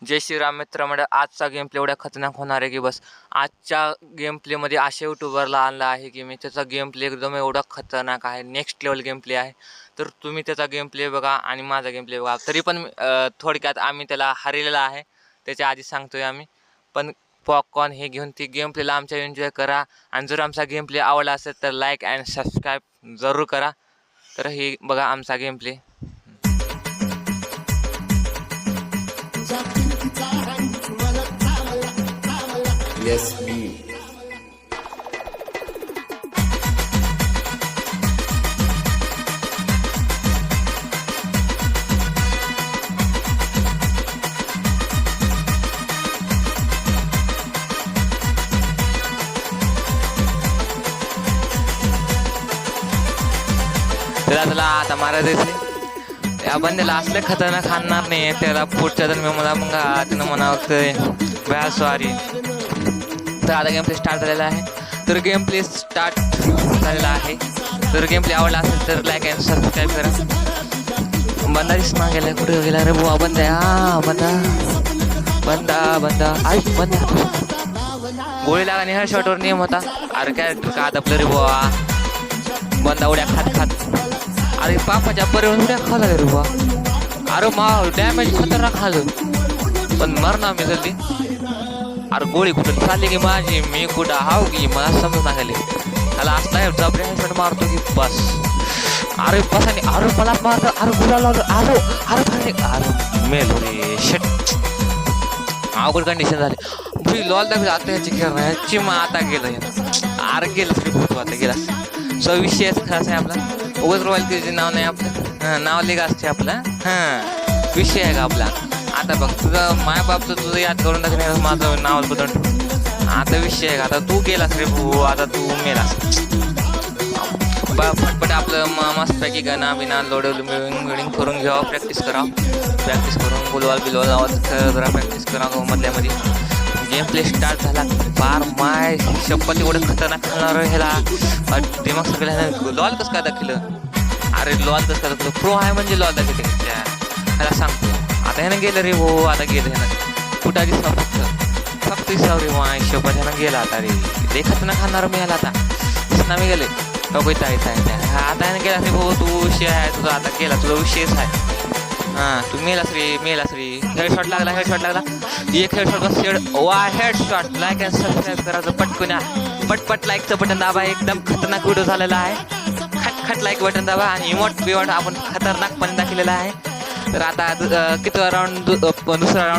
जय श्रीराम मित्र मंडळ. आजचा गेम प्ले एवढा खतरनाक होणार आहे की बस. आजच्या गेम प्लेमध्ये अशा यूट्यूबरला आणला आहे की मी त्याचा गेम प्ले एकदम एवढा खतरनाक आहे, नेक्स्ट लेवल गेम प्ले आहे. तर तुम्ही त्याचा गेम प्ले बघा आणि माझा गेम प्ले बघा. तरी पण थोडक्यात आम्ही त्याला हरलेला आहे, त्याच्या आधी सांगतोय आम्ही. पण पॉपकॉर्न हे घेऊन ती गेम प्लेला आमच्या एन्जॉय करा. आणि जर आमचा गेम प्ले आवडला असेल तर लाईक अँड सबस्क्राईब जरूर करा. तर हे बघा आमचा गेम प्ले. Yes, me. त्याला आता मारा द्यायचे. या बंदेला असले खतरनाक आणणार नाही. त्याला पुढच्या जन्मी मला मग त्यानं म्हणावं बया सॉरी. तर आता गेम प्ले स्टार्ट झालेला आहे. तर गेम प्ले स्टार्ट झालेला आहे. तर गेम प्ले आवडला असेल तर लाईक अँड सबस्क्राईब करा. बंदा दिसना गेला, कुठे गेला रे बुवा? बंदा बंदा बंदा बंदा आई बंदा. गोळी लागा आणि हेडशॉटवर नियम होता. अरे कॅरेक्टर का दबलं रे बुवा? बंदा उड्या खात खात, अरे पापाच्या पर्यावरण उड्या खाला रे बुवा. अरे मा डॅमेज खतरनाक खाल्लं, पण मरणार मी जल्दी. अरे गोळी कुठं चालली की माझी, मी कुठं हाव की मला समजून लागले. त्याला असला जबरे हेडशॉट मारतो की बस. अरे बस आणि अरे मला मारतो. अरे गुला लावलं. अरे अरे अरे मेलो रे शेट. अवघड कंडिशन झाली. भुई लॉल दाखवली आता ह्याची खेळ नाही. ह्याची मग आता गेलं. अरे गेलं तरी भूत आता गेला. सो विषय खराच आहे आपला. उगाच रॉयल त्याचे नाव नाही आपलं. नाव लिगा असते आपलं. विषय आहे का आपला. आता बघ तुझं माय बाप तर तुझं याद करून टाकणार, माझं नाव बदलून. आता विषय आहे का. आता तू गेलास रे भाऊ, आता तू मेलास. फटफट आपलं मस्तपैकी गाणं बिना लोडवलं मिळून करून घ्यावं. प्रॅक्टिस करावं. प्रॅक्टिस करून गुलवाल बिलवाल लावत जरा प्रॅक्टिस करावं मधल्यामध्ये. गेम प्ले स्टार्ट झाला. बार माय शपथ एवढं खतरनाक खेळणार ह्याला. दिमाग सगळ्या लॉल कसं काय दाखवलं. अरे लॉल कसं काय दाखवलं. प्रो आहे म्हणजे लॉल दाखवते ह्याला सांगतो. आता ह्यानं गेलं रे भाऊ. आता गेलं ह्यानं. कुठं दिसला फक्त दिसाव रे माय शपथ. ह्यानं गेला आता रे. देखत ना खाणार मी ह्याला. आता दिसना मी गेले. बघू येता आता ह्यानं गेला रे भाऊ. तू विषय आहे तुझा आता गेला. तुझा विषयच आहे. तू मेलास रे. हेडशॉट लागला. एक headshot bus. Headshot. Like and subscribe करायचं पटकन. पटपट लाईकचं बटन दाबा. एकदम खतरनाक व्हिडिओ झालेला आहे. खट लाईक बटन दाबा. आणि इमोट बिवॉट आपण खतरनाकपणे दाखवलेला आहे. तर आता किती राऊंड, दुसरा राऊंड